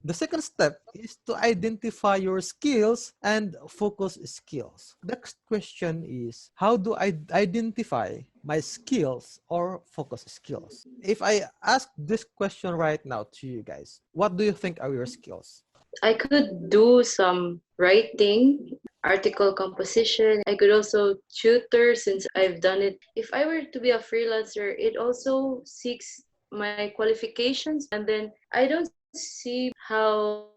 The second step is to identify your skills and focus skills. Next question is, how do I identify my skills or focus skills? If I ask this question right now to you guys, what do you think are your skills? I could do some writing, article composition. I could also tutor since I've done it. If I were to be a freelancer, it also seeks my qualifications, and then I don't see how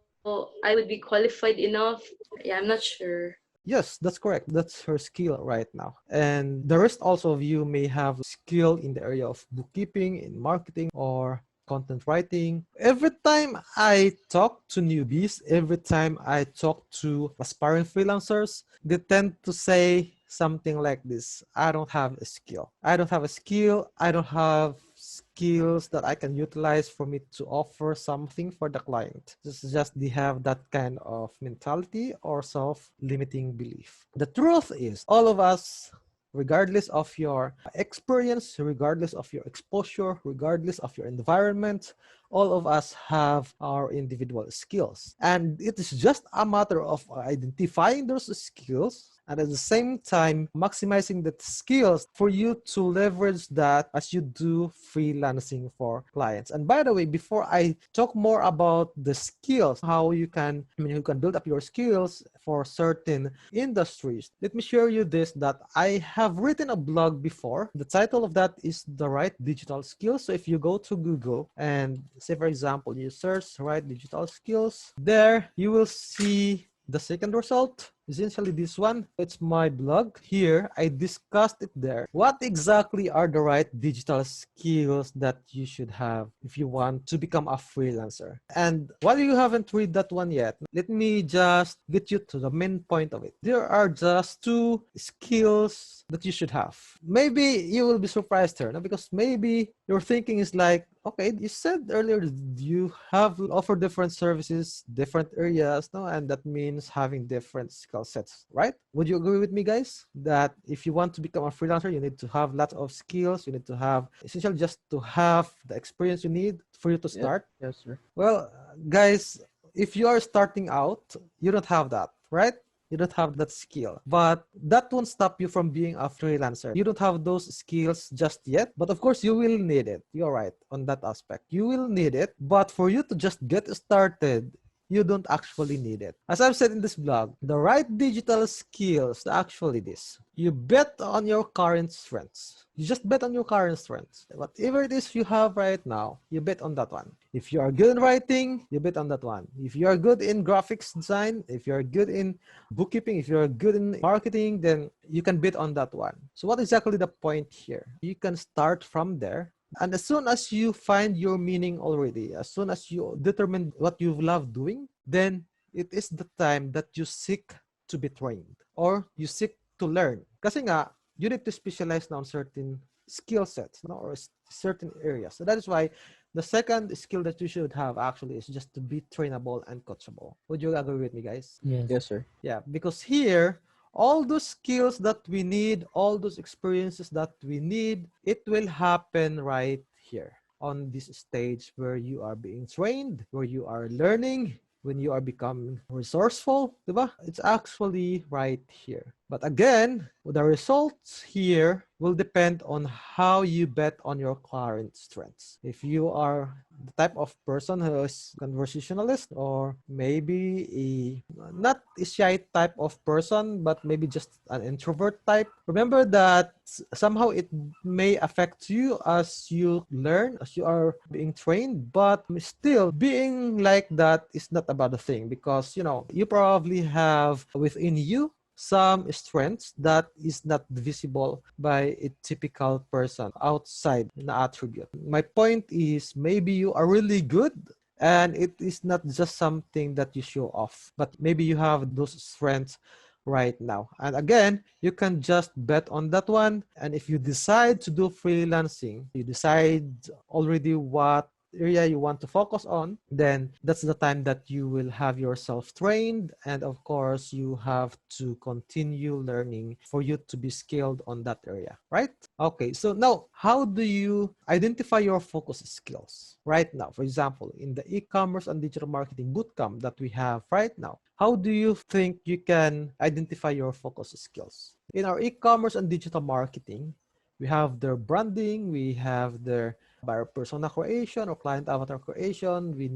I would be qualified enough. Yeah, I'm not sure. Yes, that's correct. That's her skill right now. And the rest also of you may have skill in the area of bookkeeping, in marketing, or content writing. Every time I talk to newbies, every time I talk to aspiring freelancers, they tend to say something like this: I don't have a skill. I don't have a skill. I don't have skills that I can utilize for me to offer something for the client. This is just they have that kind of mentality or self-limiting belief. The truth is, all of us, regardless of your experience, regardless of your exposure, regardless of your environment, all of us have our individual skills. And it is just a matter of identifying those skills and at the same time maximizing the skills for you to leverage that as you do freelancing for clients. And by the way, before I talk more about the skills, how you can build up your skills for certain industries, let me share you this, that I have written a blog before. The title of that is The Right Digital Skills. So if you go to Google and say, for example, you search right digital skills, there you will see the second result, essentially this one. It's my blog. Here, I discussed it there. What exactly are the right digital skills that you should have if you want to become a freelancer? And while you haven't read that one yet, let me just get you to the main point of it. There are just two skills that you should have. Maybe you will be surprised here, no? Because maybe your thinking is like, okay, you said earlier you have offer different services, different areas, no? And that means having different skill sets, right? Would you agree with me, guys? That if you want to become a freelancer, you need to have lots of skills. You need to have essentially just to have the experience you need for you to Yep. start. Yes, sir. Well, guys, if you are starting out, you don't have that, right? You don't have that skill, but that won't stop you from being a freelancer. You don't have those skills just yet, but of course you will need it. You're right on that aspect. You will need it, but for you to just get started, you don't actually need it. As I've said in this blog, the right digital skills are actually this. You bet on your current strengths. You just bet on your current strengths. Whatever it is you have right now, you bet on that one. If you are good in writing, you bet on that one. If you are good in graphics design, if you are good in bookkeeping, if you're good in marketing, then you can bet on that one. So what exactly the point here? You can start from there. And as soon as you find your meaning already, as soon as you determine what you love doing, then it is the time that you seek to be trained or you seek to learn. Kasi nga, you need to specialize now on certain skill sets, no, or certain areas. So that is why the second skill that you should have actually is just to be trainable and coachable. Would you agree with me, guys? Yes. Yes, sir. Yeah, because here, all those skills that we need, all those experiences that we need, it will happen right here on this stage where you are being trained, where you are learning, when you are becoming resourceful, diba? It's actually right here. But again, the results here will depend on how you bet on your current strengths. If you are the type of person who is conversationalist or maybe not a shy type of person, but maybe just an introvert type, remember that somehow it may affect you as you learn, as you are being trained, but still being like that is not about the thing because, you probably have within you some strengths that is not visible by a typical person outside the attribute. My point is maybe you are really good and it is not just something that you show off, but maybe you have those strengths right now. And again, you can just bet on that one. And if you decide to do freelancing, you decide already what area you want to focus on, then that's the time that you will have yourself trained. And of course, you have to continue learning for you to be skilled on that area, right? Okay, so now how do you identify your focus skills right now? For example, in the e-commerce and digital marketing bootcamp that we have right now, how do you think you can identify your focus skills? In our e-commerce and digital marketing, we have their branding, we have their buyer persona creation or client avatar creation. We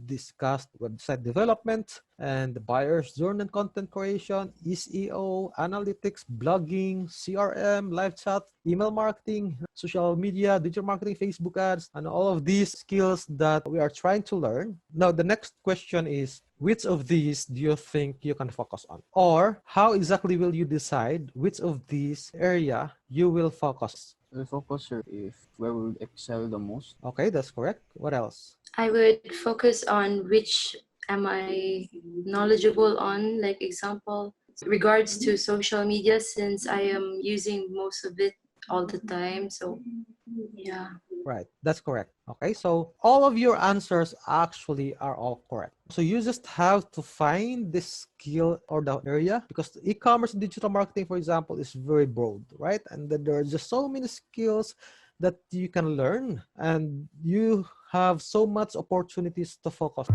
discussed website development and the buyer's journey and content creation, SEO, analytics, blogging, CRM, live chat, email marketing, social media, digital marketing, Facebook ads, and all of these skills that we are trying to learn. Now, the next question is, which of these do you think you can focus on? Or how exactly will you decide which of these area you will focus? We'll focus here if where we would excel the most. Okay, that's correct. What else? I would focus on which am I knowledgeable on, like example, regards to social media since I am using most of it all the time. So yeah. Right, that's correct. Okay, so all of your answers actually are all correct. So you just have to find this skill or the area, because e-commerce and digital marketing, for example, is very broad, right? And then there are just so many skills that you can learn, and you have so much opportunities to focus.